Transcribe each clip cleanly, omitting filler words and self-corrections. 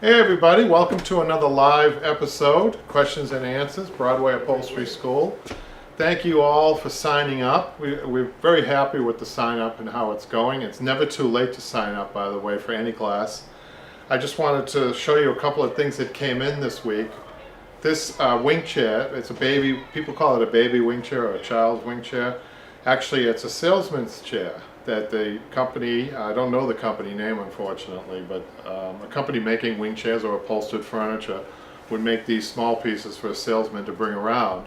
Hey everybody, welcome to another live episode, Questions and Answers, Broadway Upholstery School. Thank you all for signing up. We're very happy with the sign up and how it's going. It's never too late to sign up, by the way, for any class. I just wanted to show you a couple of things that came in this week. This wing chair, it's a baby, people call it a baby wing chair or a child's wing chair. Actually, it's a salesman's chair that the company, I don't know the company name unfortunately, but a company making wing chairs or upholstered furniture would make these small pieces for a salesman to bring around.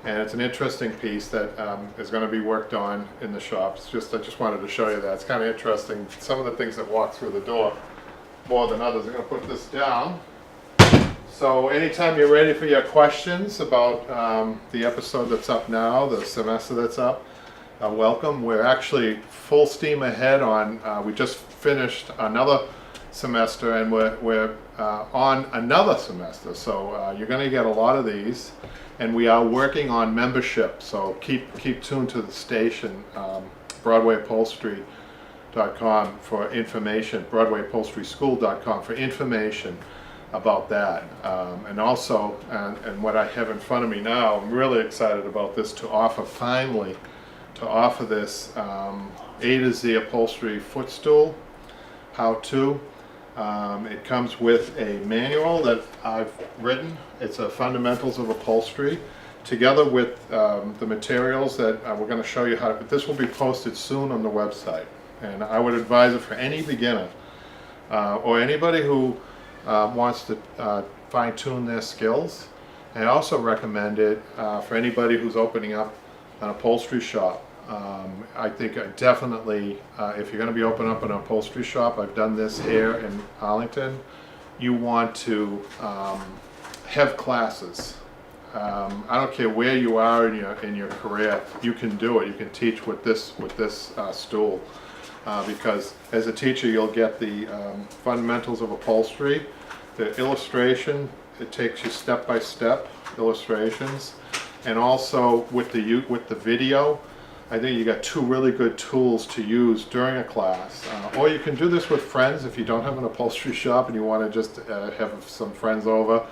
And it's an interesting piece that is going to be worked on in the shop. I just wanted to show you that. It's kind of interesting. Some of the things that walk through the door more than others. I'm going to put this down. So anytime you're ready for your questions about the episode that's up now, the semester that's up, welcome. We're actually full steam ahead on, we just finished another semester and we're on another semester. So you're going to get a lot of these, and we are working on membership. So keep tuned to the station, BroadwayUpholstery.com for information, BroadwayUpholsterySchool.com for information about that. And also, and what I have in front of me now, I'm really excited about this, to offer this A to Z upholstery footstool how-to. It comes with a manual that I've written. It's a fundamentals of upholstery, together with the materials that we're going to show you how to, but this will be posted soon on the website. And I would advise it for any beginner or anybody who wants to fine-tune their skills. And I also recommend it for anybody who's opening up an upholstery shop. I think definitely, if you're going to be opening up an upholstery shop, I've done this here in Arlington, you want to have classes. I don't care where you are in your career, you can do it. You can teach with this stool, because as a teacher you'll get the fundamentals of upholstery, the illustration. It takes you step-by-step illustrations, and also with the video. I think you got two really good tools to use during a class. Or you can do this with friends if you don't have an upholstery shop and you want to just have some friends over.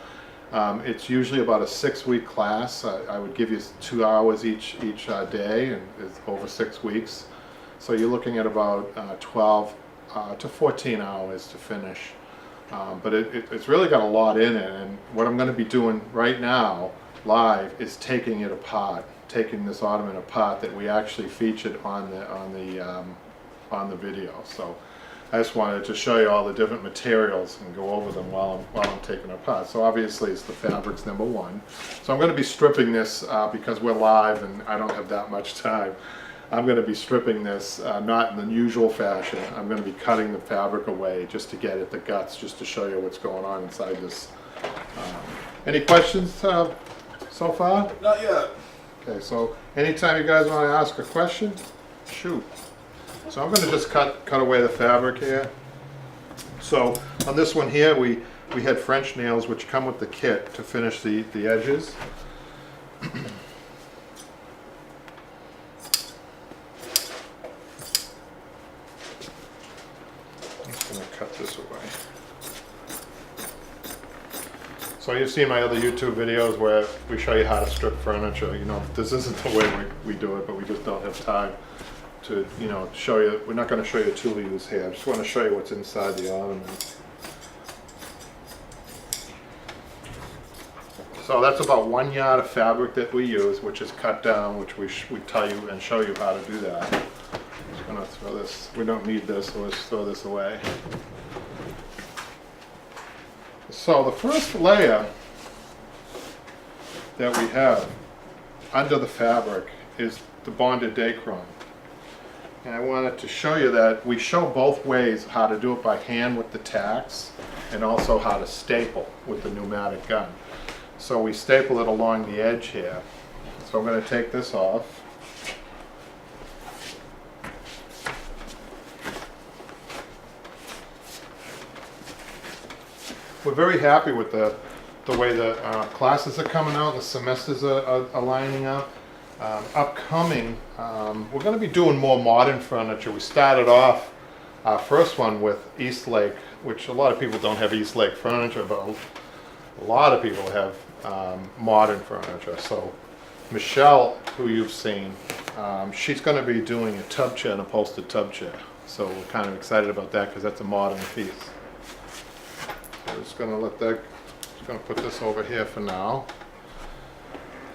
It's usually about a 6-week class. I would give you 2 hours each day, and it's over 6 weeks. So you're looking at about 12 to 14 hours to finish. But it's really got a lot in it, and what I'm going to be doing right now live is taking it apart, taking this ottoman apart that we actually featured on the video. So I just wanted to show you all the different materials and go over them while I'm taking it apart. So obviously it's the fabrics, #1. So I'm going to be stripping this because we're live and I don't have that much time. I'm going to be stripping this not in the usual fashion. I'm going to be cutting the fabric away just to get at the guts, just to show you what's going on inside this. Any questions so far? Not yet. Okay, so anytime you guys want to ask a question, shoot. So I'm going to just cut away the fabric here. So on this one here, we had French nails which come with the kit to finish the edges. I'm just going to cut this away. So you've seen my other YouTube videos where we show you how to strip furniture. You know, this isn't the way we do it, but we just don't have time to, show you. We're not going to show you a tool we use here. I just want to show you what's inside the ottoman. So that's about 1 yard of fabric that we use, which is cut down, which we tell you and show you how to do that. I'm just going to throw this. We don't need this, so let's throw this away. So the first layer that we have under the fabric is the bonded Dacron. And I wanted to show you that we show both ways how to do it by hand with the tacks and also how to staple with the pneumatic gun. So we staple it along the edge here. So I'm going to take this off. We're very happy with the way the classes are coming out, the semesters are lining up. Upcoming, we're going to be doing more modern furniture. We started off our first one with Eastlake, which a lot of people don't have East Lake furniture, but a lot of people have modern furniture. So Michelle, who you've seen, she's going to be doing a tub chair, an upholstered tub chair. So we're kind of excited about that because that's a modern piece. So we're just going to let that, just going to put this over here for now.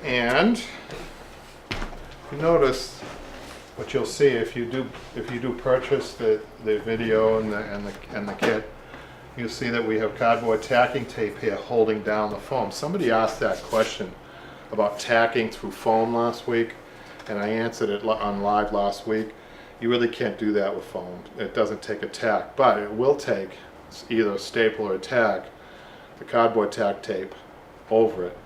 And if you notice, what you'll see if you do purchase the video and the kit, you'll see that we have cardboard tacking tape here holding down the foam. Somebody asked that question about tacking through foam last week, and I answered it on live last week. You really can't do that with foam. It doesn't take a tack, but it will take either a staple or a tack, the cardboard tack tape over it.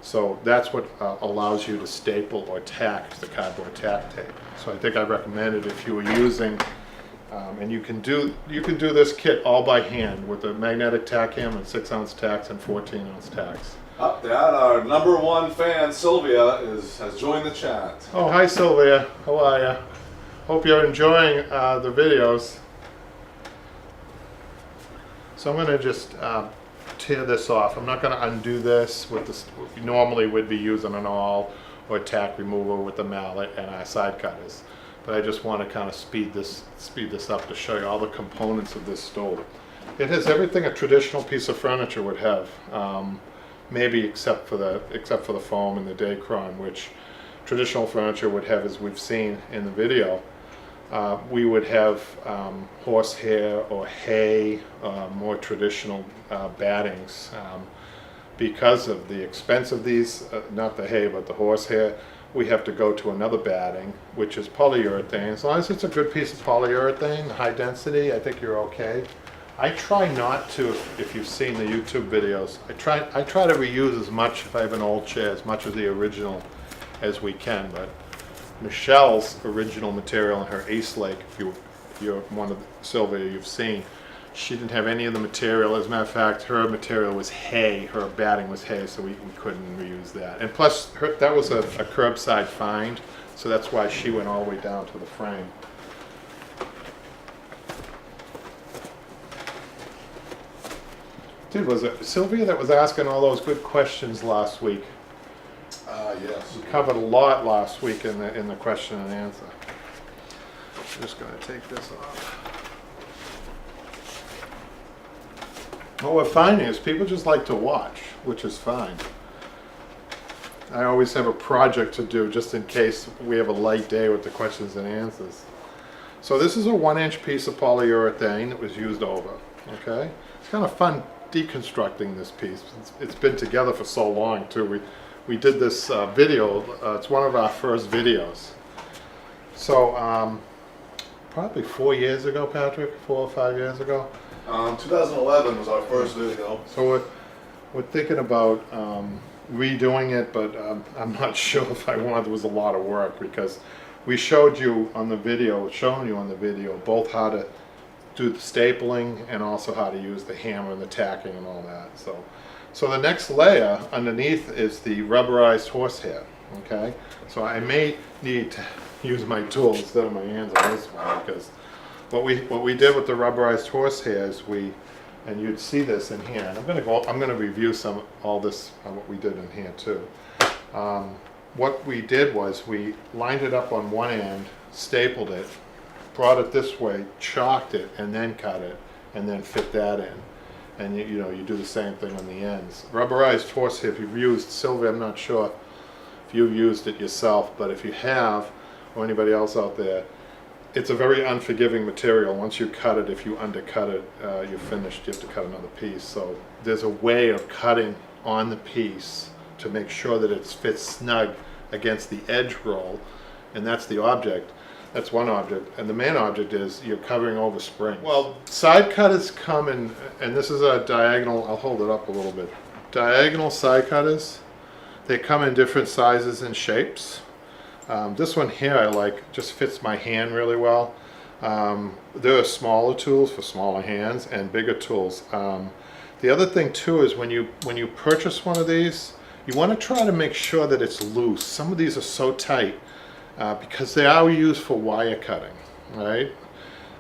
So that's what allows you to staple or tack the cardboard tack tape. So I think I recommend it if you were using, and you can do this kit all by hand with a magnetic tack hammer and 6-ounce tacks and 14-ounce tacks. Up, Dad, our #1 fan, Sylvia, has joined the chat. Oh, hi Sylvia. How are you? Hope you're enjoying the videos. So I'm going to just tear this off. I'm not going to undo this with this. We normally would be using an awl or tack remover with the mallet and our side cutters. But I just want to kind of speed this up to show you all the components of this stove. It has everything a traditional piece of furniture would have, maybe except for the foam and the Dacron, which traditional furniture would have, as we've seen in the video. We would have horsehair or hay, more traditional battings. Because of the expense of these, not the hay, but the horsehair, we have to go to another batting, which is polyurethane. As long as it's a good piece of polyurethane, high density, I think you're okay. I try not to, if you've seen the YouTube videos, I try to reuse as much, if I have an old chair, as much of the original as we can. But Michelle's original material in her East Lake, if you're one of Sylvia you've seen, she didn't have any of the material. As a matter of fact, her material was hay, her batting was hay, so we couldn't reuse that. And plus, that was a curbside find, so that's why she went all the way down to the frame. Dude, was it Sylvia that was asking all those good questions last week? Yes. We covered a lot last week in the question and answer. I'm just going to take this off. What we're finding is people just like to watch, which is fine. I always have a project to do just in case we have a light day with the questions and answers. So this is a 1-inch piece of polyurethane that was used over. Okay, it's kind of fun deconstructing this piece. It's been together for so long too. We did this video. It's one of our first videos. So probably 4 years ago, Patrick, 4 or 5 years ago. 2011 was our first video. So we're thinking about redoing it, but I'm not sure if I want. It was a lot of work because we showed you on the video, both how to do the stapling and also how to use the hammer and the tacking and all that. So the next layer underneath is the rubberized horsehair. Okay, so I may need to use my tool instead of my hands on this one because what we did with the rubberized horsehair is and you'd see this in here. And I'm gonna review all this what we did in here too. What we did was we lined it up on one end, stapled it, brought it this way, chalked it, and then cut it, and then fit that in. And you do the same thing on the ends. Rubberized horsehair, if you've used Sylvia, I'm not sure if you've used it yourself, but if you have, or anybody else out there, it's a very unforgiving material. Once you cut it, if you undercut it, you're finished. You have to cut another piece. So there's a way of cutting on the piece to make sure that it fits snug against the edge roll, and that's the object. That's one object, and the main object is you're covering over springs. Well, side cutters come in, and this is a diagonal, I'll hold it up a little bit. Diagonal side cutters, they come in different sizes and shapes. This one here I like, just fits my hand really well. There are smaller tools for smaller hands and bigger tools. The other thing too is when you purchase one of these, you want to try to make sure that it's loose. Some of these are so tight because they are used for wire cutting, right?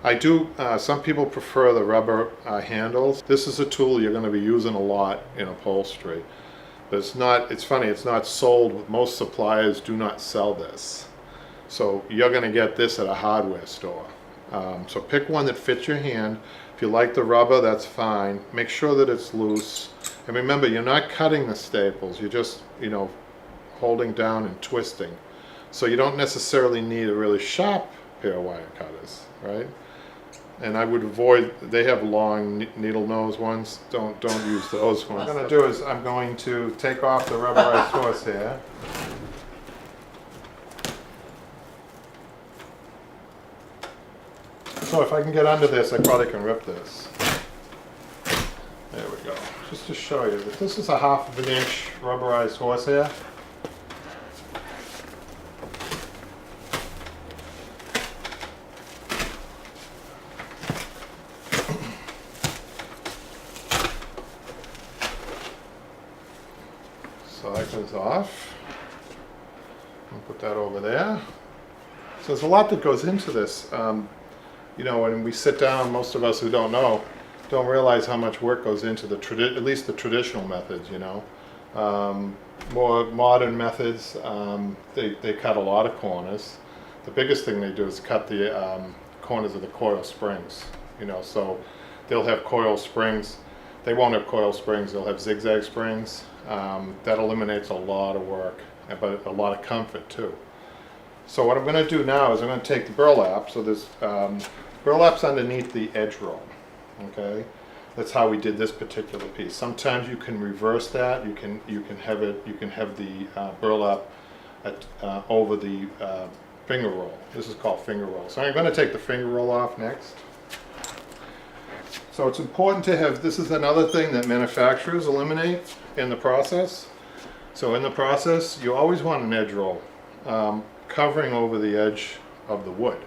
I do, some people prefer the rubber handles. This is a tool you're going to be using a lot in upholstery. But it's funny, it's not sold. Most suppliers do not sell this. So you're going to get this at a hardware store. So pick one that fits your hand. If you like the rubber, that's fine. Make sure that it's loose. And remember, you're not cutting the staples. You're just, holding down and twisting. So you don't necessarily need a really sharp pair of wire cutters, right? And I would avoid, they have long needle nose ones. Don't use those ones. What I'm going to do is I'm going to take off the rubberized horsehair. So if I can get under this, I probably can rip this. There we go. Just to show you that this is a 1/2 inch rubberized horsehair. So that goes off. I'll put that over there. So there's a lot that goes into this. When we sit down, most of us who don't realize how much work goes into at least the traditional methods, More modern methods, they cut a lot of corners. The biggest thing they do is cut the corners of the coil springs, so they'll have coil springs. They won't have coil springs, they'll have zigzag springs. That eliminates a lot of work, but a lot of comfort too. So what I'm going to do now is I'm going to take the burlap. So there's burlap's underneath the edge roll. Okay, that's how we did this particular piece. Sometimes you can reverse that. You can have the burlap over the finger roll. This is called finger roll. So I'm going to take the finger roll off next. So it's important to have. This is another thing that manufacturers eliminate in the process. So in the process, you always want an edge roll covering over the edge of the wood.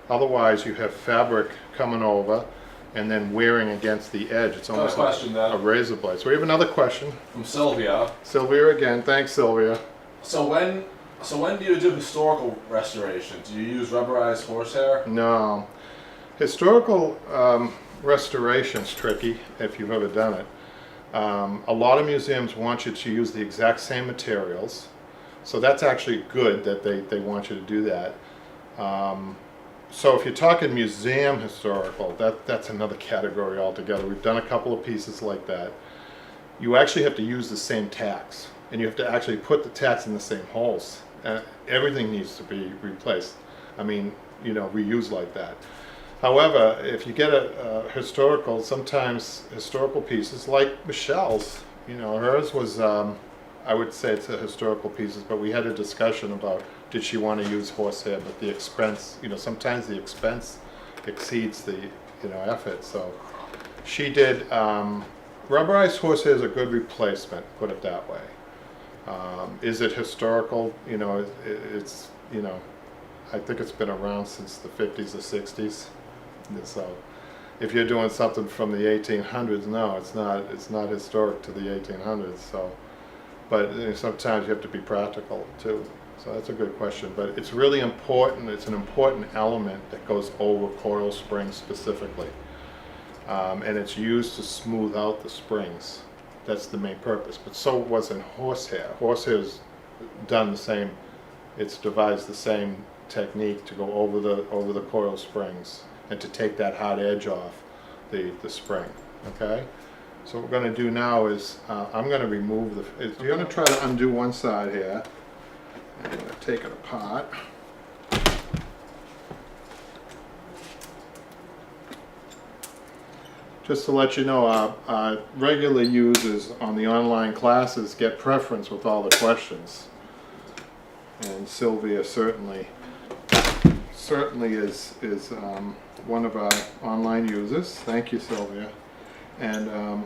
Otherwise, you have fabric coming over and then wearing against the edge. It's almost like a razor blade. So we have another question from Sylvia. Sylvia again. Thanks, Sylvia. So when do you do historical restoration? Do you use rubberized horsehair? No. Historical restoration's tricky if you've ever done it. A lot of museums want you to use the exact same materials. So that's actually good that they want you to do that. So if you're talking museum historical, that's another category altogether. We've done a couple of pieces like that. You actually have to use the same tacks, and you have to actually put the tacks in the same holes. Everything needs to be replaced. Reused like that. However, if you get sometimes historical pieces like Michelle's, hers was, I would say it's a historical pieces, but we had a discussion about did she want to use horsehair, but the expense, sometimes the expense exceeds the, effort. So she did, rubberized horsehair is a good replacement, put it that way. Is it historical? It's, I think it's been around since the 50s or 60s. So if you're doing something from the 1800s, no, it's not historic to the 1800s. So, but sometimes you have to be practical too. So that's a good question, but it's really important. It's an important element that goes over coil springs specifically, and it's used to smooth out the springs. That's the main purpose. But so wasn't horsehair. Horsehair's done the same. It's devised the same technique to go over the coil springs and to take that hard edge off the spring. Okay. So what we're going to do now is I'm going to remove you're going to try to undo one side here. I'm going to take it apart. Just to let you know, our regular users on the online classes get preference with all the questions. And Sylvia certainly is one of our online users. Thank you, Sylvia. And I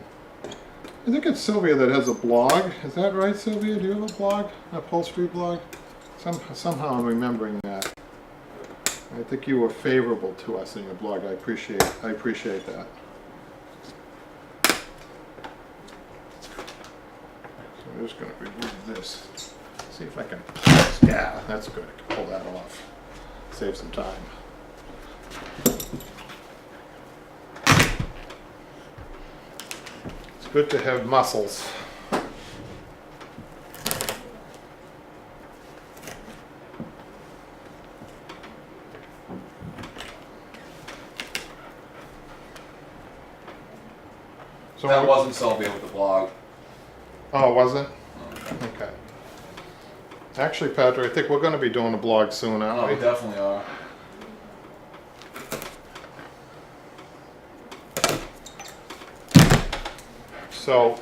think it's Sylvia that has a blog. Is that right, Sylvia? Do you have a blog, an upholstery blog? Somehow I'm remembering that. I think you were favorable to us in your blog. I appreciate that. So I'm just going to remove this. See if I can. Yeah, that's good. I can pull that off. Save some time. good to have muscles. So That wasn't Sylvia with the blog. Oh, it wasn't? Okay. Okay. Actually, Patrick, I think we're going to be doing a blog soon, Oh, aren't we we? definitely are. So,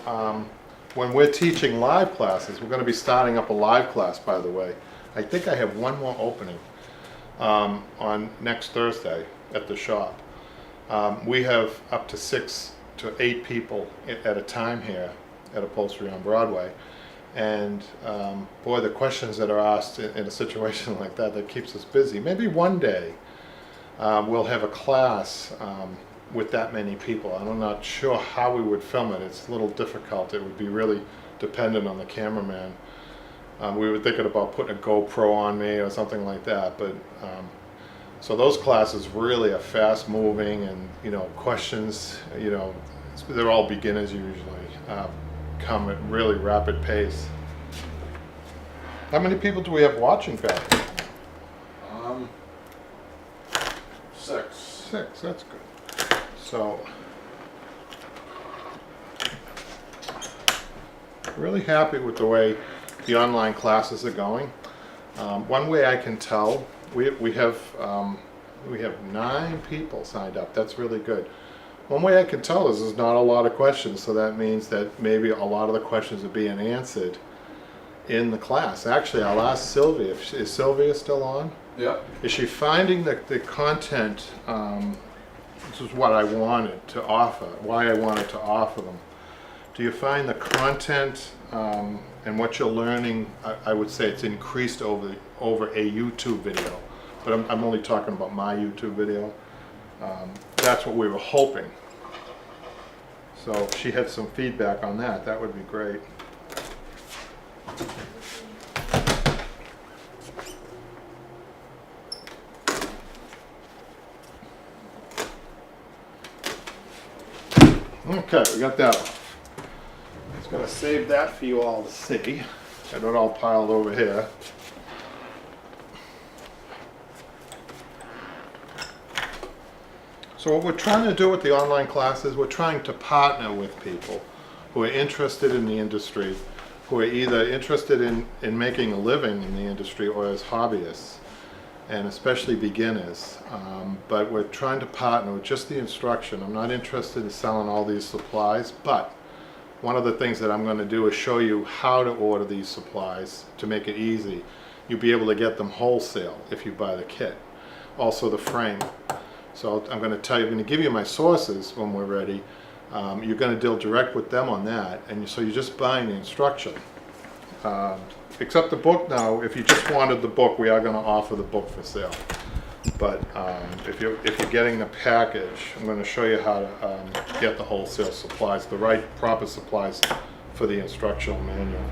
when we're teaching live classes, we're going to be starting up a live class, by the way. I think I have one more opening on next Thursday at the shop. We have up to 6 to 8 people at a time here at Upholstery on Broadway. And boy, the questions that are asked in a situation like that keeps us busy. Maybe one day we'll have a class with that many people. I'm not sure how we would film it. It's a little difficult. It would be really dependent on the cameraman. We were thinking about putting a GoPro on me or something like that. But so those classes really are fast moving, and questions, they're all beginners usually. Come at really rapid pace. How many people do we have watching, Pat? 6. 6, that's good. So, really happy with the way the online classes are going. One way I can tell, we have 9 people signed up. That's really good. One way I can tell is there's not a lot of questions, so that means that maybe a lot of the questions are being answered in the class. Actually, I'll ask Sylvia. Is Sylvia still on? Yep. Is she finding the content, this is what I wanted to offer, why I wanted to offer them. Do you find the content and what you're learning, I would say it's increased over a YouTube video, but I'm only talking about my YouTube video. That's what we were hoping. So if she had some feedback on that, that would be great. Okay, we got that one. Just gonna save that for you all to see. Got it all piled over here. So what we're trying to do with the online classes, we're trying to partner with people who are interested in the industry, who are either interested in making a living in the industry or as hobbyists, and especially beginners. But we're trying to partner with just the instruction. I'm not interested in selling all these supplies, but one of the things that I'm going to do is show you how to order these supplies to make it easy. You'll be able to get them wholesale if you buy the kit. Also the frame. So I'm going to tell you, I'm going to give you my sources when we're ready. You're going to deal direct with them on that, and so you're just buying the instruction. Except the book now, if you just wanted the book, we are going to offer the book for sale. But if you're getting the package, I'm going to show you how to get the wholesale supplies, the right proper supplies for the instructional manual.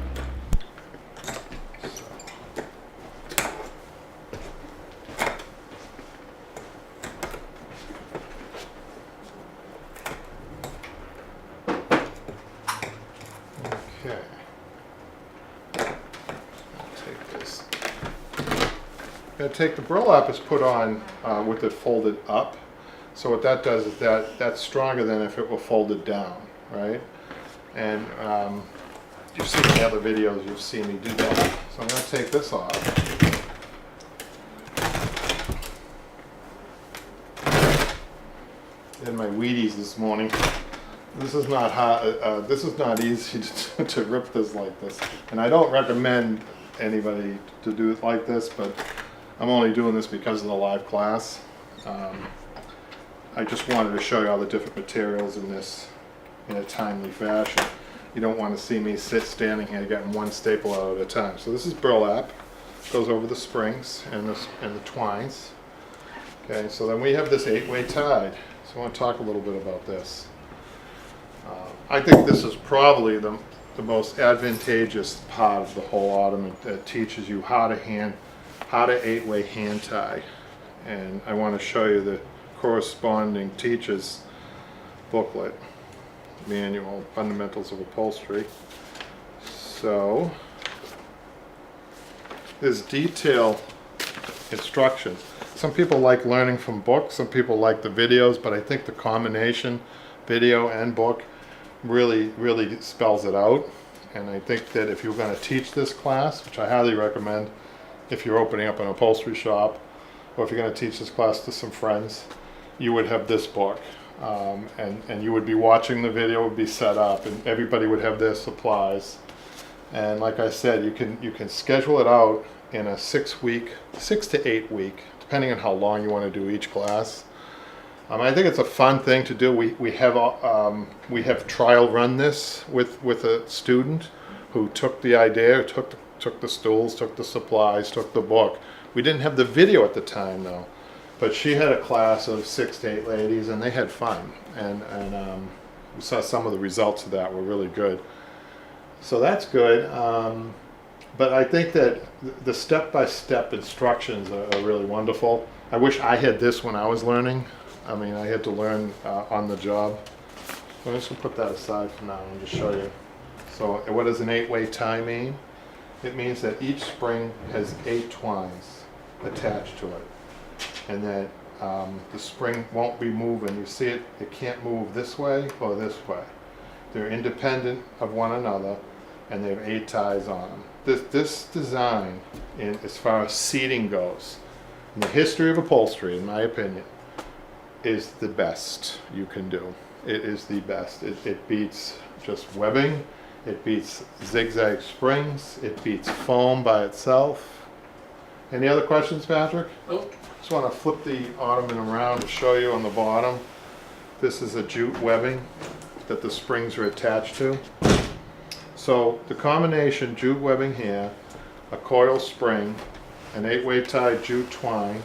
Okay. Take this. Going to take the burlap is put on with it folded up. So what that does is that's stronger than if it were folded down, right? And you've seen the other videos, you've seen me do that. So I'm going to take this off. And my Wheaties this morning. This is not hard, this is not easy to rip this like this. And I don't recommend anybody to do it like this, but I'm only doing this because of the live class. I just wanted to show you all the different materials in this in a timely fashion. You don't want to see me standing here getting one staple out at a time. So this is burlap, goes over the springs and the twines. Okay, so then we have this 8-way tie. So I want to talk a little bit about this. I think this is probably the most advantageous part of the whole ottoman that teaches you how to 8-way hand tie. And I want to show you the corresponding teacher's booklet. manual, Fundamentals of Upholstery. So there's detailed instructions. Some people like learning from books, some people like the videos, but I think the combination, video and book, really spells it out. And I think that if you're going to teach this class, which I highly recommend if you're opening up an upholstery shop, or if you're going to teach this class to some friends, you would have this book. And you would be watching the video, would be set up, and everybody would have their supplies. And like I said, you can schedule it out in a 6 to 8 week, depending on how long you want to do each class. I think it's a fun thing to do. We have trial run this with a student who took the idea, took the stools, took the supplies, took the book. We didn't have the video at the time though, but she had a class of 6 to 8 ladies, and they had fun. And we saw some of the results of that were really good. So that's good. But I think that the step-by-step instructions are really wonderful. I wish I had this when I was learning. I mean, I had to learn on the job. I'm just going to put that aside for now and just show you. So what does an 8-way tie mean? It means that each spring has 8 twines attached to it. And that the spring won't be moving. You see it can't move this way or this way. They're independent of one another, and they have 8 ties on them. This design, as far as seating goes, in the history of upholstery, in my opinion, is the best you can do. It is the best. It beats just webbing. It beats zigzag springs. It beats foam by itself. Any other questions, Patrick? Nope. Just want to flip the ottoman around to show you on the bottom. This is a jute webbing that the springs are attached to. So the combination jute webbing here, a coil spring, an 8-way tie jute twine,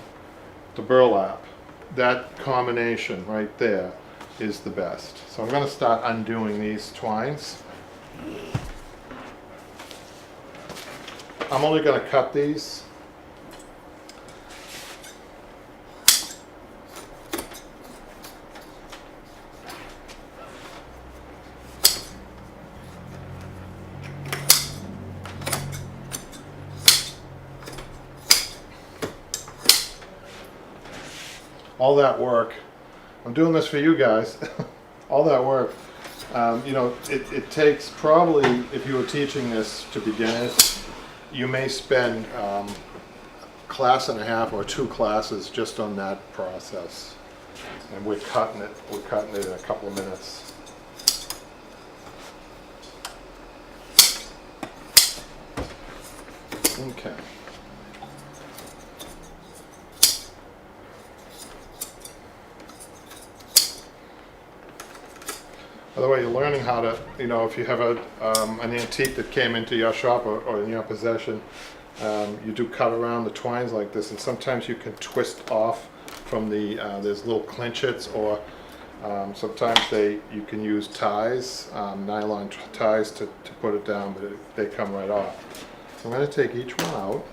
the burlap, that combination right there is the best. So I'm going to start undoing these twines. I'm only going to cut these. All that work, I'm doing this for you guys, all that work, you know, it takes probably, if you were teaching this to beginners, you may spend a class and a half or 2 classes just on that process. And we're cutting it in a couple of minutes. Okay. By the way, you're learning how to, you know, if you have an antique that came into your shop or in your possession, you do cut around the twines like this, and sometimes you can twist off from the, there's little clinchets, or sometimes you can use ties, nylon ties to put it down, but they come right off. So I'm going to take each one out.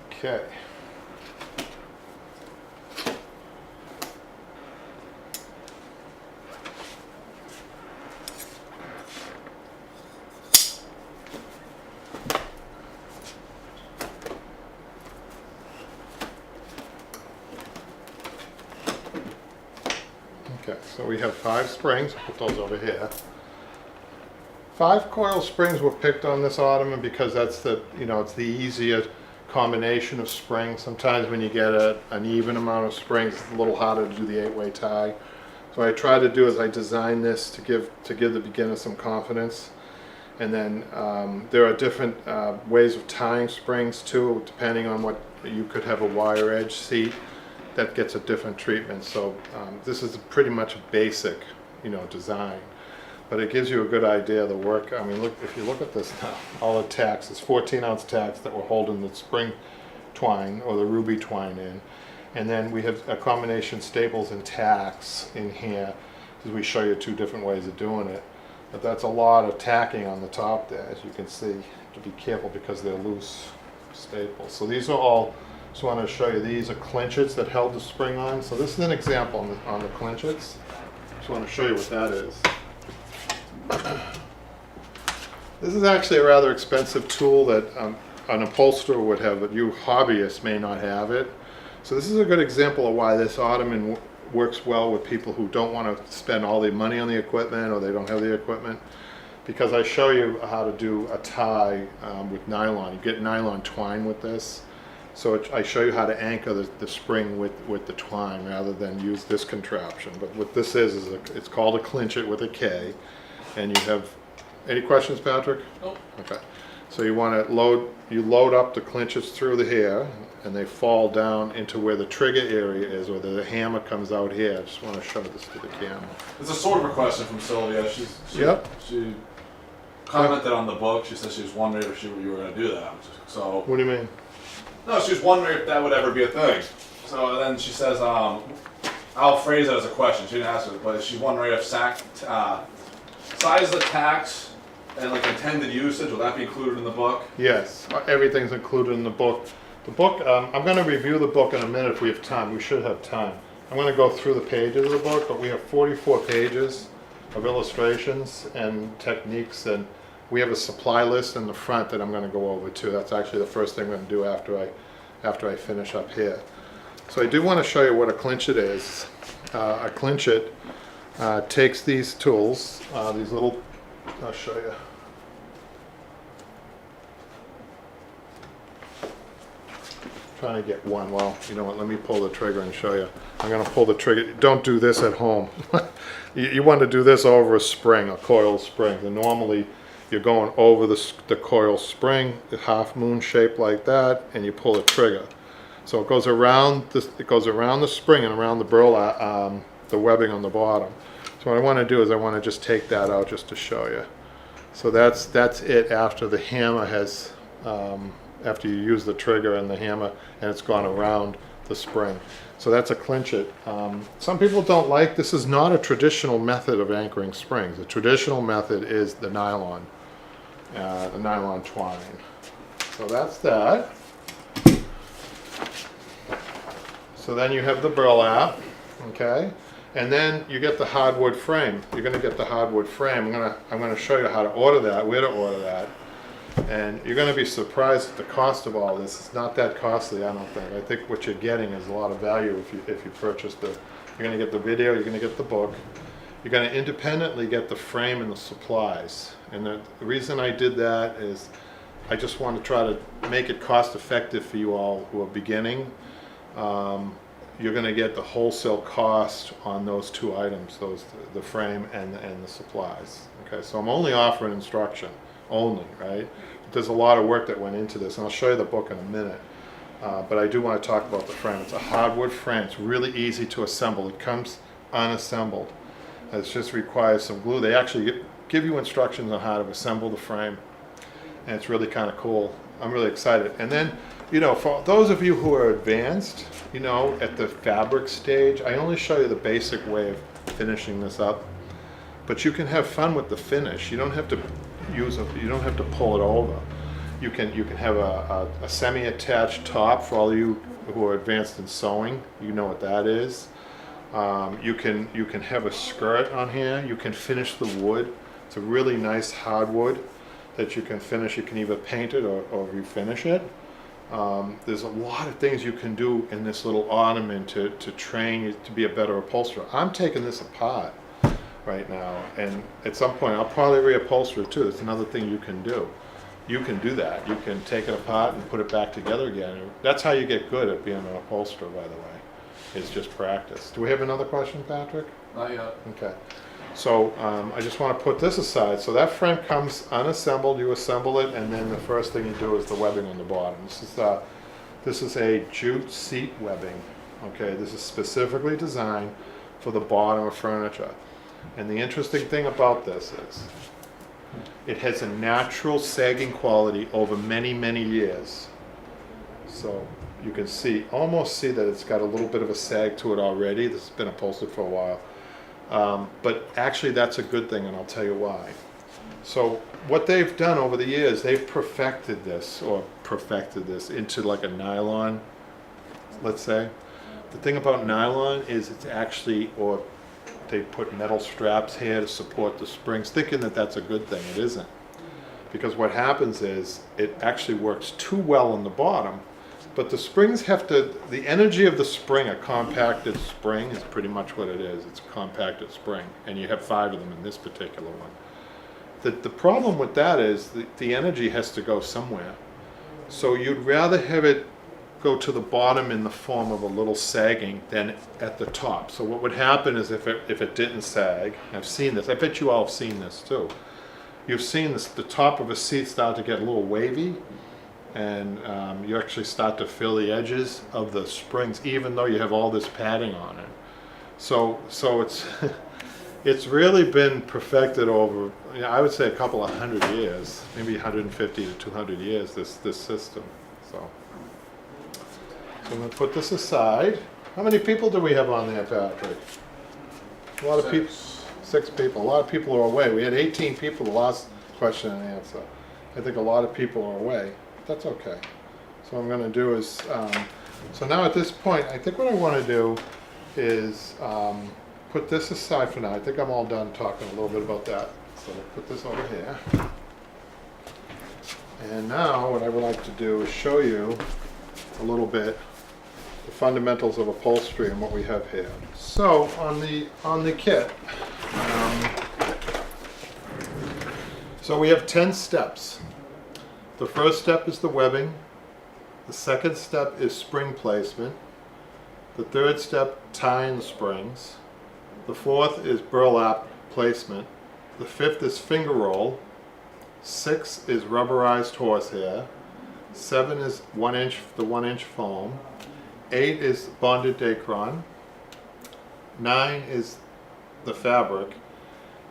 Okay. Okay, so we have 5 springs. I'll put those over here. 5 coil springs were picked on this ottoman because that's the, you know, it's the easier combination of springs. Sometimes when you get an even amount of springs, it's a little harder to do the 8-way tie. So what I try to do is I design this to give the beginner some confidence. And then there are different ways of tying springs too, depending on what, you could have a wire edge seat that gets a different treatment. So this is pretty much a basic, you know, design, but it gives you a good idea of the work. I mean, look, if you look at this now, all the tacks, it's 14-ounce tacks that we're holding the spring twine or the ruby twine in, and then we have a combination staples and tacks in here, because we show you 2 different ways of doing it. But that's a lot of tacking on the top there, as you can see. To be careful because they're loose staples. So these are all Just want to show you, these are clinchets that held the spring on. So this is an example on the clinchets. Just want to show you what that is. This is actually a rather expensive tool that an upholsterer would have, but you hobbyists may not have it. So this is a good example of why this ottoman works well with people who don't want to spend all the money on the equipment, or they don't have the equipment. Because I show you how to do a tie with nylon. You get nylon twine with this. So I show you how to anchor the spring with the twine rather than use this contraption. But what this is it's called a clinchet with a K. And you have, any questions, Patrick? Nope. Okay. So you want to load up the clinchets through the here, and they fall down into where the trigger area is, or the hammer comes out here. I just want to show this to the camera. It's a sort of a question from Sylvia. She commented on the book. She said she was wondering if you were going to do that. So. What do you mean? No, she was wondering if that would ever be a thing. So then she says, I'll phrase it as a question. She didn't ask it, but she's wondering if size of the tacks and like intended usage, will that be included in the book? Yes, everything's included in the book. The book, I'm going to review the book in a minute if we have time. We should have time. I'm going to go through the pages of the book, but we have 44 pages of illustrations and techniques, and we have a supply list in the front that I'm going to go over too. That's actually the first thing I'm going to do after I finish up here. So I do want to show you what a clinchet is. A clinchet takes these tools, these little, I'll show you. Trying to get one. Well, you know what, let me pull the trigger and show you. I'm going to pull the trigger. Don't do this at home. You want to do this over a spring, a coil spring. And normally you're going over the coil spring, the half moon shape like that, and you pull the trigger. So it goes around the spring and around the burlap, the webbing on the bottom. So what I want to do is I want to just take that out just to show you. So that's it after the hammer has, after you use the trigger and the hammer and it's gone around the spring. So that's a clinchet. Some people don't like, this is not a traditional method of anchoring springs. The traditional method is the nylon twine. So that's that. So then you have the burlap, okay? And then you get the hardwood frame. You're going to get the hardwood frame. I'm going to show you how to order that, where to order that. And you're going to be surprised at the cost of all this. It's not that costly, I don't think. I think what you're getting is a lot of value if you purchase you're going to get the video, you're going to get the book. You're going to independently get the frame and the supplies. And the reason I did that is I just want to try to make it cost effective for you all who are beginning. You're going to get the wholesale cost on those two items, the frame and the supplies. Okay, so I'm only offering instruction, only, right? There's a lot of work that went into this, and I'll show you the book in a minute. But I do want to talk about the frame. It's a hardwood frame. It's really easy to assemble. It comes unassembled. It just requires some glue. They actually give you instructions on how to assemble the frame, and it's really kind of cool. I'm really excited. And then, you know, for those of you who are advanced, you know, at the fabric stage, I only show you the basic way of finishing this up. But you can have fun with the finish. You don't have to you don't have to pull it over. You can have a semi-attached top for all you who are advanced in sewing. You know what that is. You can have a skirt on here. You can finish the wood. It's a really nice hardwood that you can finish. You can either paint it or refinish it. There's a lot of things you can do in this little ottoman to train you to be a better upholsterer. I'm taking this apart right now, and at some point I'll probably reupholster it too. That's another thing you can do. You can do that. You can take it apart and put it back together again. That's how you get good at being an upholsterer, by the way. It's just practice. Do we have another question, Patrick? Not yet. Okay. So I just want to put this aside. So that frame comes unassembled. You assemble it, and then the first thing you do is the webbing on the bottom. This is a jute seat webbing. Okay, this is specifically designed for the bottom of furniture. And the interesting thing about this is it has a natural sagging quality over many, many years. So you can almost see that it's got a little bit of a sag to it already. This has been upholstered for a while. But actually that's a good thing, and I'll tell you why. So what they've done over the years, they've perfected this into like a nylon let's say. The thing about nylon is it's actually, or they put metal straps here to support the springs, thinking that that's a good thing. It isn't. Because what happens is it actually works too well on the bottom, but the springs have to, the energy of the spring, a compacted spring is pretty much what it is. It's a compacted spring, and you have 5 of them in this particular one. The problem with that is the energy has to go somewhere. So you'd rather have it go to the bottom in the form of a little sagging than at the top. So what would happen is if it didn't sag, I've seen this, I bet you all have seen this too. You've seen this, the top of a seat start to get a little wavy, and you actually start to feel the edges of the springs even though you have all this padding on it. So it's it's really been perfected over, I would say a couple of 100 years, maybe 150 to 200 years, this system. So I'm going to put this aside. How many people do we have on there, Patrick? A lot of people. 6 people. A lot of people are away. We had 18 people the last question and answer. I think a lot of people are away. That's okay. So what I'm going to do is, so now at this point, I think what I want to do is put this aside for now. I think I'm all done talking a little bit about that. So we'll put this over here. And now what I would like to do is show you a little bit the fundamentals of upholstery and what we have here. So on the kit, so we have 10 steps. The first step is the webbing. The second step is spring placement. The third step, tying the springs. The fourth is burlap placement. The fifth is finger roll. 6 is rubberized horsehair. 7 is the 1 inch foam. 8 is bonded Dacron. 9 is the fabric.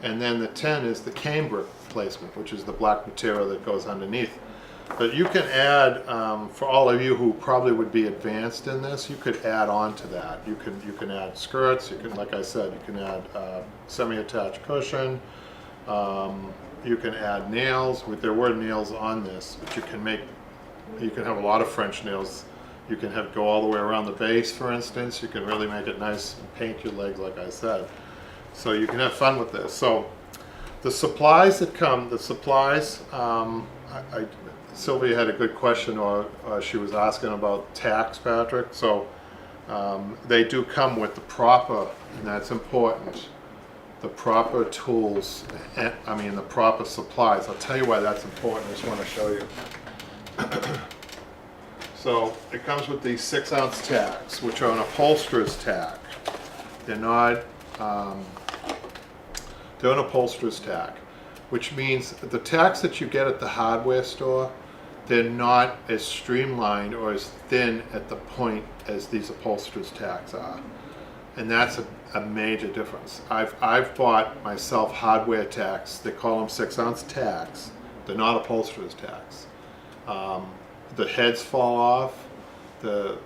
And then the 10 is the cambric placement, which is the black material that goes underneath. But you can add, for all of you who probably would be advanced in this, you could add on to that. You can add skirts. You can, like I said, you can add semi-attached cushion. You can add nails. There were nails on this, but you can have a lot of French nails. You can go all the way around the base, for instance. You can really make it nice and paint your legs, like I said. So you can have fun with this. So the supplies that come, Sylvia had a good question, or she was asking about tacks, Patrick. So they do come with the proper, and that's important, the proper tools, the proper supplies. I'll tell you why that's important. I just want to show you. So it comes with these 6-ounce tacks, which are an upholsterer's tack. They're not, they're an upholsterer's tack, which means the tacks that you get at the hardware store, they're not as streamlined or as thin at the point as these upholsterer's tacks are. And that's a major difference. I've bought myself hardware tacks. They call them 6-ounce tacks. They're not upholsterer's tacks. The heads fall off, the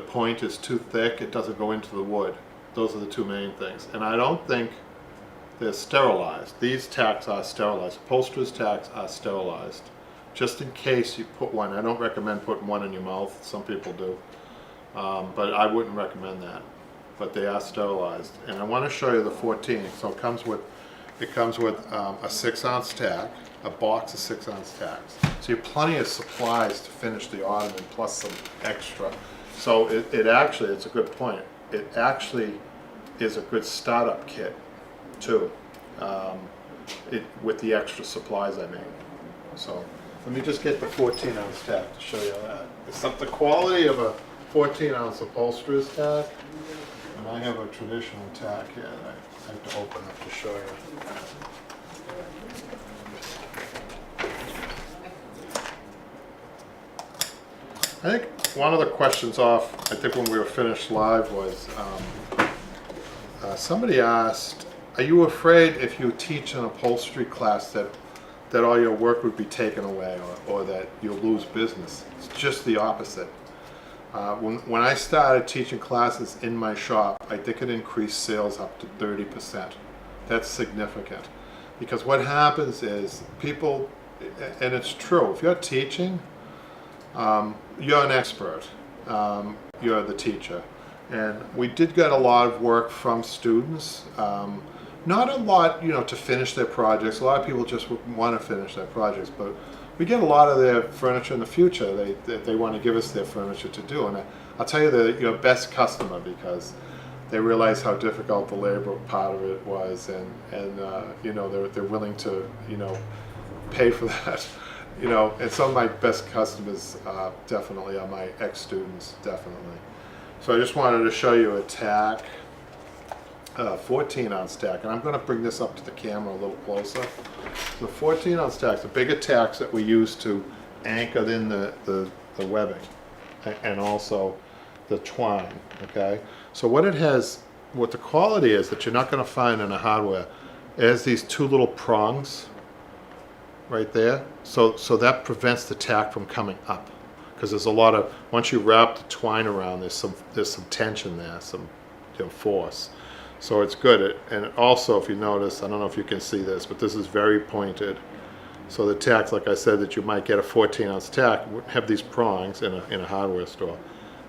point is too thick, it doesn't go into the wood. Those are the 2 main things. And I don't think they're sterilized. These tacks are sterilized. Upholsterer's tacks are sterilized. Just in case you put one, I don't recommend putting one in your mouth. Some people do. But I wouldn't recommend that. But they are sterilized. And I want to show you the 14. So it comes with a 6-ounce tack, a box of 6-ounce tacks. So you have plenty of supplies to finish the ottoman, plus some extra. So it actually, it's a good point. It actually is a good startup kit too, with the extra supplies I made. So let me just get the 14-ounce tack to show you that. It's not the quality of a 14-ounce upholsterer's tack, and I have a traditional tack here that I have to open up to show you. I think one of the questions I think when we were finished live was, somebody asked, are you afraid if you teach an upholstery class that all your work would be taken away, or that you'll lose business? It's just the opposite. When I started teaching classes in my shop, I think it increased sales up to 30%. That's significant. Because what happens is people, and it's true, if you're teaching, you're an expert. you're the teacher. And we did get a lot of work from students. Not a lot, to finish their projects. A lot of people just want to finish their projects, but we get a lot of their furniture in the future. They want to give us their furniture to do. And I'll tell you, they're your best customer because they realize how difficult the labor part of it was, and they're willing to pay for that. And some of my best customers definitely are my ex-students, definitely. So I just wanted to show you a tack, 14-ounce tack, and I'm going to bring this up to the camera a little closer. The 14-ounce tacks, the bigger tacks that we use to anchor in the webbing, and also the twine. Okay, so what the quality is that you're not going to find in a hardware, it has these two little prongs right there, so that prevents the tack from coming up, because there's a lot of, once you wrap the twine around, there's some tension there, some force. So it's good. And also, if you notice, I don't know if you can see this, but this is very pointed. So the tacks, like I said, that you might get a 14-ounce tack would have these prongs in a hardware store,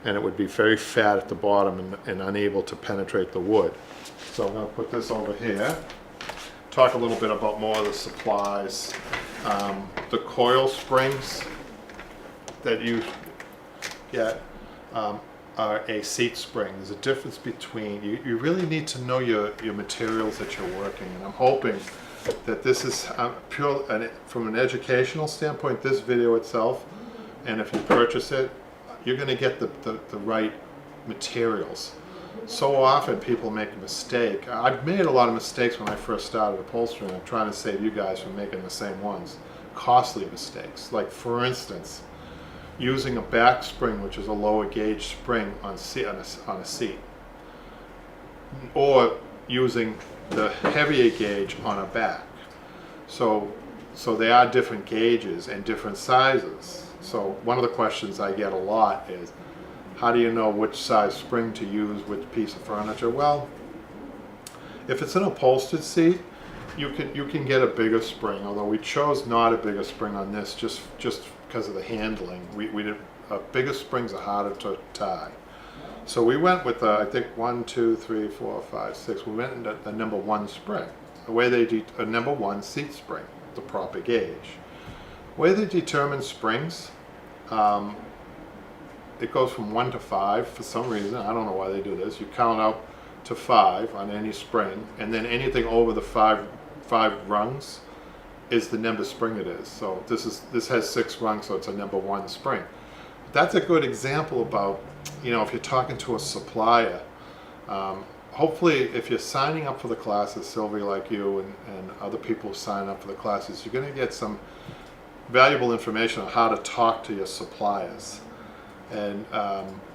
and it would be very fat at the bottom and unable to penetrate the wood. So I'm going to put this over here. Talk a little bit about more of the supplies. The coil springs that you get are a seat spring. There's a difference between, you really need to know your materials that you're working, and I'm hoping that this is pure, and from an educational standpoint, this video itself, and if you purchase it, you're going to get the right materials. So often people make a mistake. I've made a lot of mistakes when I first started upholstering, and I'm trying to save you guys from making the same ones. Costly mistakes. Like, for instance, using a back spring, which is a lower gauge spring on a seat, or using the heavier gauge on a back. So they are different gauges and different sizes. So one of the questions I get a lot is, how do you know which size spring to use with piece of furniture? Well, if it's an upholstered seat, you can get a bigger spring, although we chose not a bigger spring on this just because of the handling. We did, bigger springs are harder to tie. So we went with I think 1, 2, 3, 4, 5, 6. We went into the number 1 spring. The way they a number 1 seat spring, the proper gauge. The way they determine springs, it goes from 1 to 5 for some reason. I don't know why they do this. You count out to 5 on any spring, and then anything over the five rungs is the number spring it is. So this has 6 rungs, so it's a number 1 spring. That's a good example about, if you're talking to a supplier, hopefully if you're signing up for the classes, Sylvie, like you and other people who sign up for the classes, you're going to get some valuable information on how to talk to your suppliers. And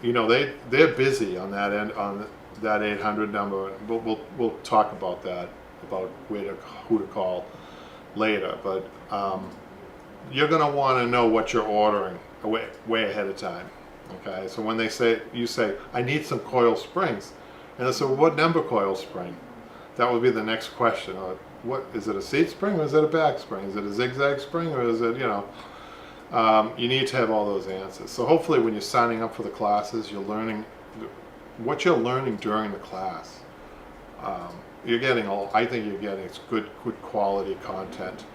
they're busy on that end, on that 800 number. We'll talk about that, about who to call later. But you're going to want to know what you're ordering way ahead of time. Okay, so when you say, I need some coil springs, and I say, well, what number coil spring? That would be the next question. What is it, a seat spring or is it a back spring? Is it a zigzag spring or is it, you need to have all those answers. So hopefully when you're signing up for the classes, you're learning what you're learning during the class. I think you're getting it's good quality content.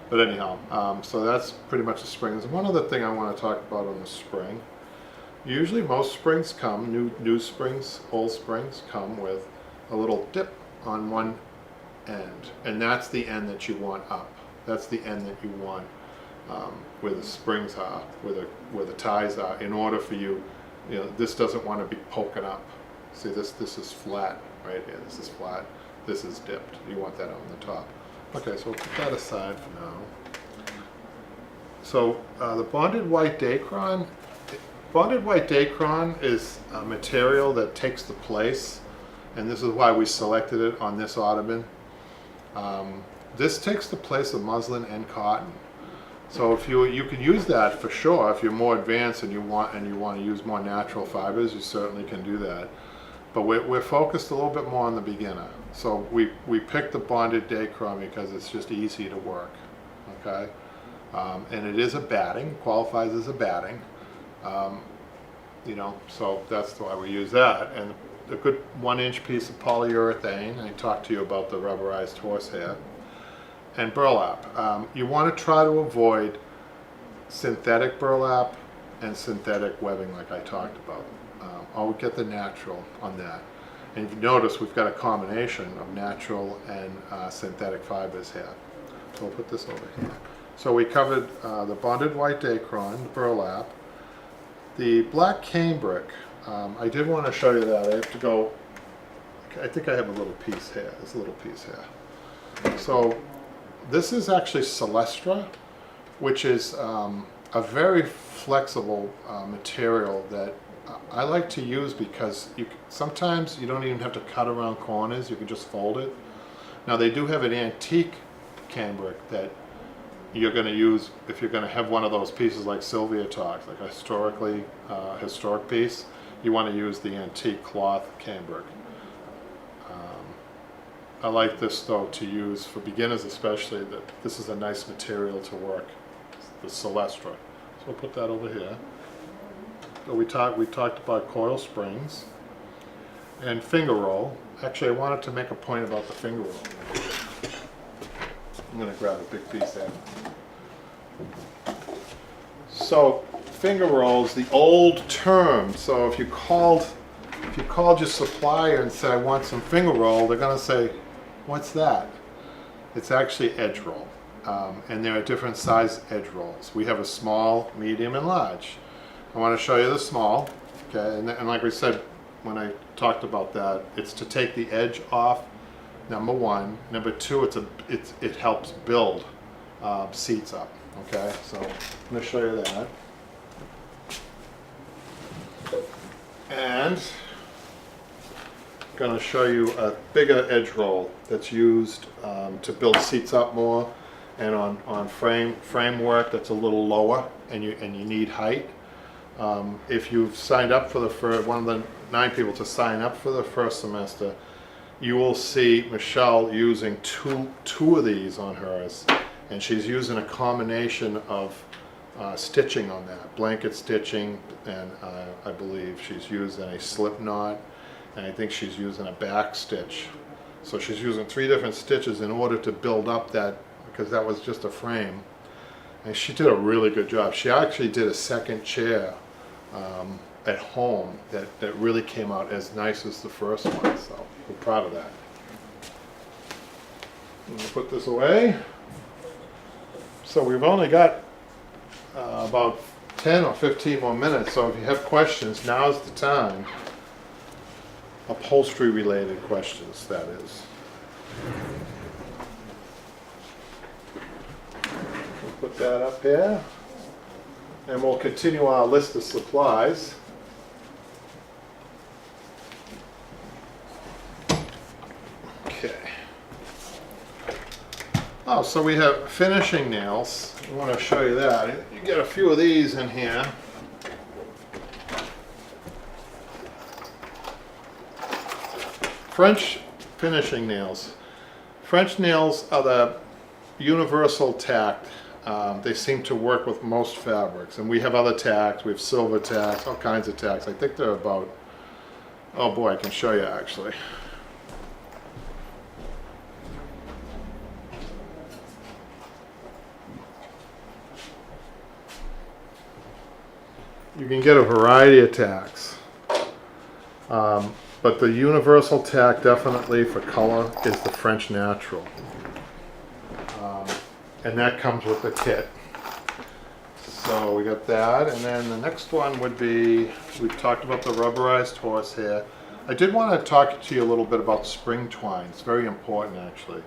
But anyhow, so that's pretty much the spring. There's one other thing I want to talk about on the spring. Usually most springs come, new springs, old springs come with a little dip on one end, and that's the end that you want up. That's the end that you want where the springs are, where the ties are, in order for you, this doesn't want to be poking up. See, this is flat right here. This is flat. This is dipped. You want that on the top. Okay, so we'll put that aside for now. So the bonded white Dacron. Bonded white Dacron is a material that takes the place, and this is why we selected it on this ottoman. This takes the place of muslin and cotton. So if you can use that for sure. If you're more advanced and you want to use more natural fibers, you certainly can do that. But we're focused a little bit more on the beginner. So we picked the bonded Dacron because it's just easy to work. Okay, and it is a batting, qualifies as a batting. you know, so that's why we use that. And a good 1-inch piece of polyurethane. I talked to you about the rubberized horsehair. And burlap. You want to try to avoid synthetic burlap and synthetic webbing like I talked about. I'll get the natural on that. And if you notice, we've got a combination of natural and synthetic fibers here. So we'll put this over here. So we covered the bonded white Dacron, the burlap, the black cambric. I did want to show you that. I have to go, I think I have a little piece here. There's a little piece here. So this is actually Celestra, which is a very flexible material that I like to use because sometimes you don't even have to cut around corners, you can just fold it. Now they do have an antique cambric that you're going to use if you're going to have one of those pieces like Sylvia talks, like a historic piece. You want to use the antique cloth cambric. I like this though to use for beginners especially, that this is a nice material to work, the Celestra. So we'll put that over here. So we talked about coil springs and finger roll. Actually, I wanted to make a point about the finger roll. I'm going to grab a big piece there. So finger rolls, the old term. So if you called your supplier and said, I want some finger roll, they're going to say, what's that? It's actually edge roll. And there are different size edge rolls. We have a small, medium, and large. I want to show you the small. Okay, and like we said when I talked about that, it's to take the edge off. Number one. Number two, it helps build seats up. Okay, so I'm going to show you that. And going to show you a bigger edge roll that's used to build seats up more, and on framework that's a little lower, and you need height. If you've signed up for one of the 9 people to sign up for the first semester, you will see Michelle using two of these on hers, and she's using a combination of stitching on that, blanket stitching, and I believe she's using a slip knot, and I think she's using a back stitch. So she's using 3 different stitches in order to build up that, because that was just a frame. And she did a really good job. She actually did a second chair at home that really came out as nice as the first one, so we're proud of that. I'm going to put this away. So we've only got about 10 or 15 more minutes, so if you have questions, now's the time. Upholstery related questions, that is. We'll put that up here, and we'll continue our list of supplies. Okay. Oh, so we have finishing nails. I want to show you that. You get a few of these in here. French finishing nails. French nails are the universal tack. They seem to work with most fabrics, and we have other tacks. We have silver tacks, all kinds of tacks. I think they're about, oh boy, I can show you actually. You can get a variety of tacks. But the universal tack definitely for color is the French Natural. And that comes with the kit. So we got that, and then the next one would be, we've talked about the rubberized horsehair. I did want to talk to you a little bit about spring twine. It's very important actually.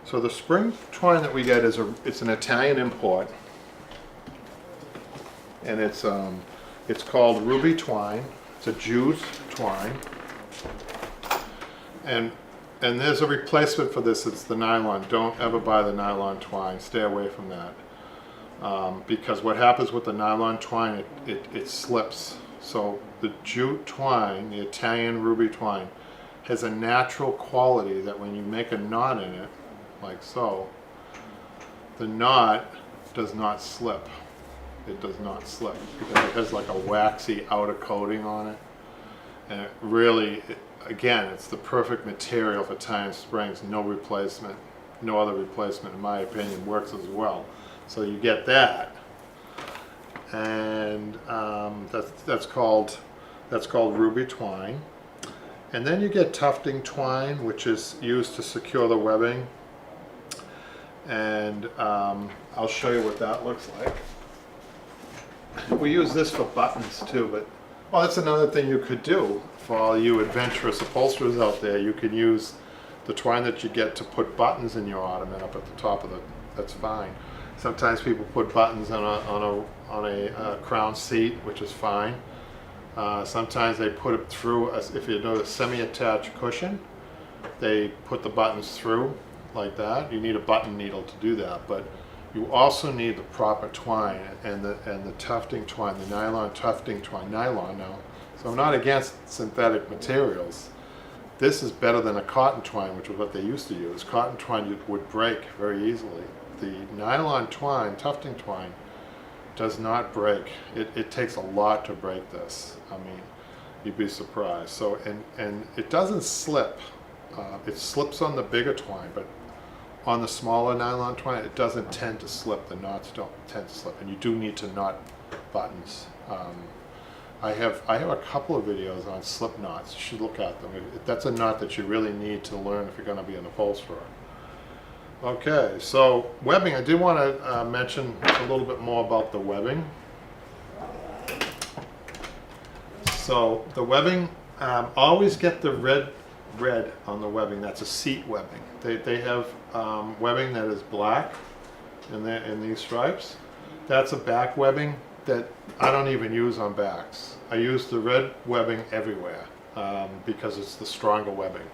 So the spring twine that we get is it's an Italian import. And it's called ruby twine. It's a jute twine. And there's a replacement for this. It's the nylon. Don't ever buy the nylon twine. Stay away from that. Because what happens with the nylon twine, it slips. So the jute twine, the Italian ruby twine, has a natural quality that when you make a knot in it, like so, the knot does not slip. it does not slip because it has like a waxy outer coating on it. And it really, again, it's the perfect material for tying springs. No replacement, no other replacement, in my opinion, works as well. So you get that, and that's called ruby twine. And then you get tufting twine, which is used to secure the webbing. And I'll show you what that looks like. We use this for buttons too, but well, that's another thing you could do for all you adventurous upholsterers out there. You could use the twine that you get to put buttons in your ottoman up at the top of that's fine. Sometimes people put buttons on a crown seat, which is fine. Sometimes they put it through, if you know a semi-attached cushion, they put the buttons through like that. You need a button needle to do that, but you also need the proper twine and the tufting twine, the nylon tufting twine, nylon now. So I'm not against synthetic materials. This is better than a cotton twine, which is what they used to use. Cotton twine would break very easily. The nylon twine, tufting twine, does not break. It takes a lot to break this. I mean, you'd be surprised. So, and it doesn't slip. It slips on the bigger twine, but on the smaller nylon twine, it doesn't tend to slip. The knots don't tend to slip, and you do need to knot buttons. I have a couple of videos on slip knots. You should look at them. That's a knot that you really need to learn if you're going to be an upholsterer. Okay, so webbing. I did want to mention a little bit more about the webbing. So the webbing, always get the red on the webbing. That's a seat webbing. They have webbing that is black in these stripes. That's a back webbing that I don't even use on backs. I use the red webbing everywhere because it's the stronger webbing.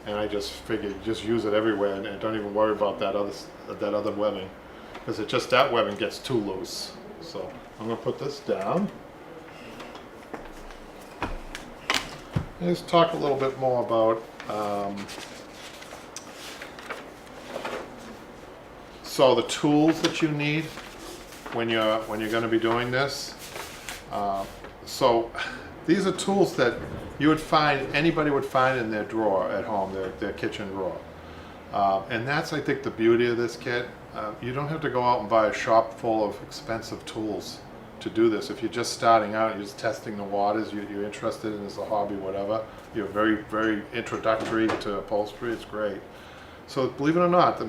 And I just figured just use it everywhere and don't even worry about that other webbing, because that webbing gets too loose. So I'm going to put this down. And let's talk a little bit more about so the tools that you need when you're going to be doing this. So these are tools that you would find, anybody would find in their drawer at home, their kitchen drawer. And that's, I think, the beauty of this kit. You don't have to go out and buy a shop full of expensive tools to do this. If you're just starting out, you're just testing the waters, you're interested in this, a hobby, whatever, you're very, very introductory to upholstery, it's great. So believe it or not,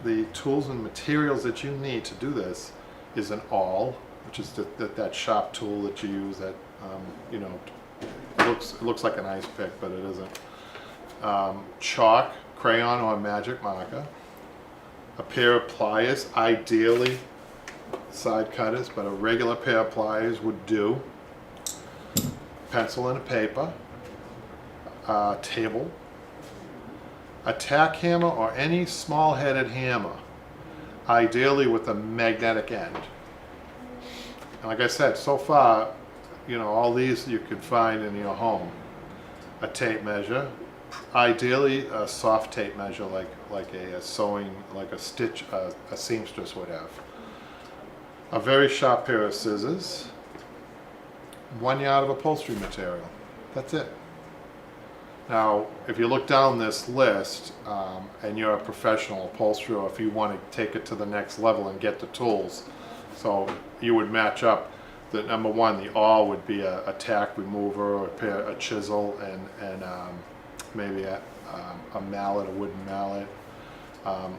the tools and materials that you need to do this is an awl, which is that sharp tool that you use that, you know, it looks like an ice pick, but it isn't. Chalk, crayon, or magic marker. A pair of pliers, ideally side cutters, but a regular pair of pliers would do. Pencil and a paper. Table. A tack hammer or any small-headed hammer, ideally with a magnetic end. And like I said, so far, you know, all these you could find in your home. A tape measure, ideally a soft tape measure like a sewing, like a stitch, a seamstress would have. A very sharp pair of scissors. 1 yard of upholstery material. That's it. Now, if you look down this list and you're a professional upholsterer, or if you want to take it to the next level and get the tools, so you would match up. The number one, the awl would be a tack remover, or a chisel, and maybe a mallet, a wooden mallet.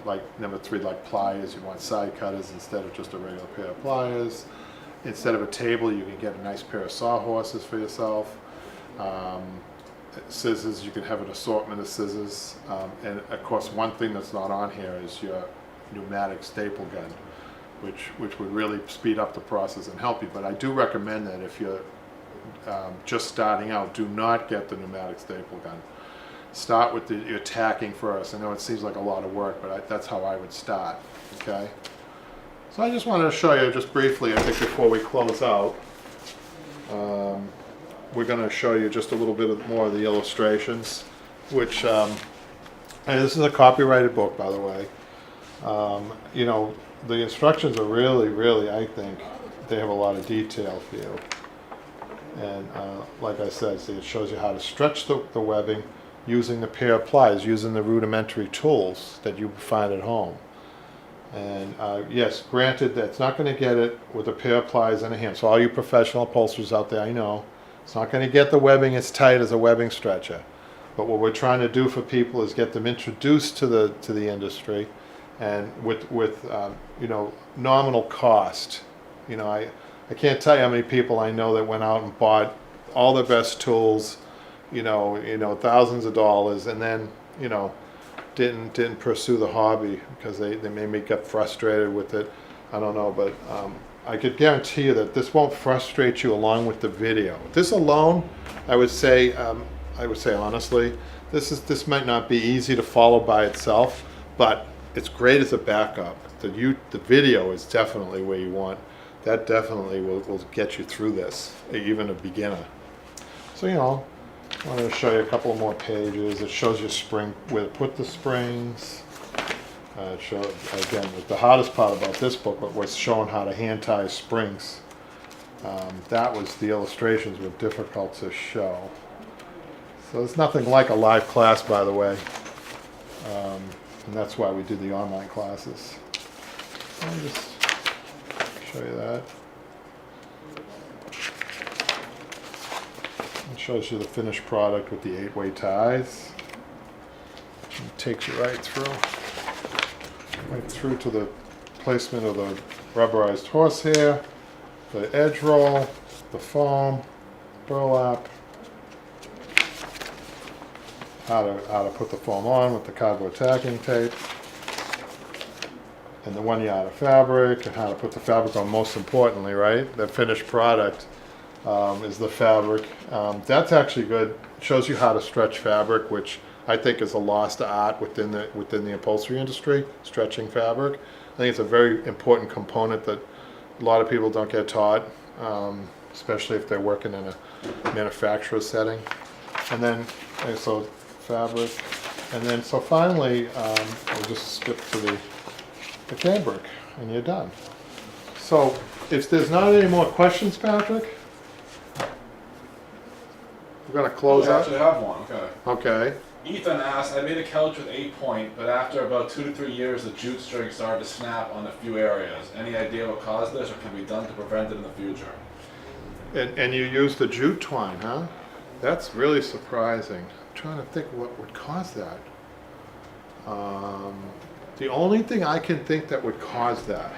Like number three, like pliers, you want side cutters instead of just a regular pair of pliers. Instead of a table, you can get a nice pair of sawhorses for yourself. Scissors, you can have an assortment of scissors. And of course, one thing that's not on here is your pneumatic staple gun, which would really speed up the process and help you. But I do recommend that if you're just starting out, do not get the pneumatic staple gun. Start with your tacking first. I know it seems like a lot of work, but that's how I would start, okay? So I just wanted to show you just briefly, I think before we close out, we're going to show you just a little bit more of the illustrations, which, and this is a copyrighted book, by the way. You know, the instructions are really, really, I think, they have a lot of detail for you. And like I said, see, it shows you how to stretch the webbing using the pair of pliers, using the rudimentary tools that you find at home. And yes, granted, that's not going to get it with a pair of pliers in a hand. So all you professional upholsterers out there, I know, it's not going to get the webbing as tight as a webbing stretcher. But what we're trying to do for people is get them introduced to the industry, and with you know, nominal cost. You know, I can't tell you how many people I know that went out and bought all the best tools, you know, thousands of dollars, and then, you know, didn't pursue the hobby because they maybe get frustrated with it. I don't know, but I could guarantee you that this won't frustrate you along with the video. This alone, I would say honestly, this might not be easy to follow by itself, but it's great as a backup. The video is definitely where you want. That definitely will get you through this, even a beginner. So, you know, I wanted to show you a couple more pages. It shows you spring, where to put the springs. Again, the hardest part about this book was showing how to hand tie springs. That was, the illustrations were difficult to show. So it's nothing like a live class, by the way. And that's why we did the online classes. Let me just show you that. It shows you the finished product with the 8-way ties. It takes you right through to the placement of the rubberized horsehair, the edge roll, the foam, burlap, how to put the foam on with the cardboard tacking tape, and the 1 yard of fabric, and how to put the fabric on. Most importantly, right, the finished product is the fabric. That's actually good. It shows you how to stretch fabric, which I think is a lost art within the upholstery industry. Stretching fabric, I think it's a very important component that a lot of people don't get taught, especially if they're working in a manufacturer setting. And then, so fabric, and then so finally, we'll just skip to the cambric, and you're done. So if there's not any more questions, Patrick, we're going to close I out. actually have one, okay. Okay. Ethan asked, I made a couch with 8-point, but after about 2 to 3 years, the jute string started to snap on a few areas. Any idea what caused this, or can be done to prevent it in the future? And you use the jute twine, huh? That's really surprising. I'm trying to think what would cause that. The only thing I can think that would cause that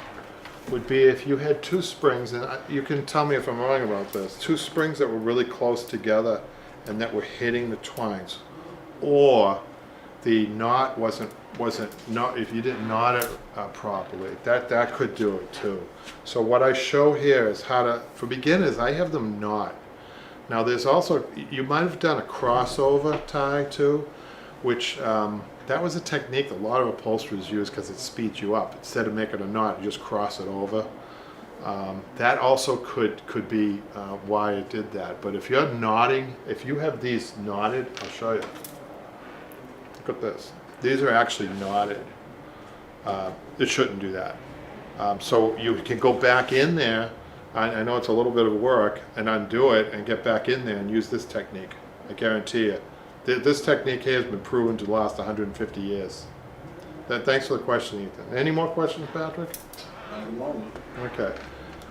would be if you had two springs, and you can tell me if I'm wrong about this, two springs that were really close together and that were hitting the twines, or the knot wasn't if you didn't knot it properly, that could do it too. So what I show here is how to, for beginners, I have them knot. Now there's also, you might have done a crossover tie too, which that was a technique a lot of upholsterers use because it speeds you up. Instead of making a knot, you just cross it over. That also could be why it did that. But if you're knotting, if you have these knotted, I'll show you. Look at this. These are actually knotted. It shouldn't do that. So you can go back in there. I know it's a little bit of work, and undo it and get back in there and use this technique. I guarantee you. This technique here has been proven to last 150 years. Thanks for the question, Ethan. Any more questions, Patrick? At the moment. Okay.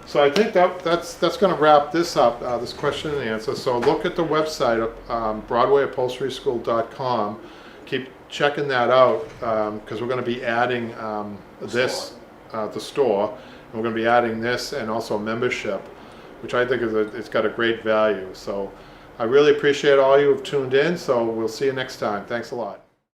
So I think that's going to wrap this up, this question and answer. So look at the website, BroadwayUpholsterySchool.com. Keep checking that out because we're going to be adding the store, and we're going to be adding this and also a membership, which I think it's got a great value. So I really appreciate all you who have tuned in. So we'll see you next time. Thanks a lot.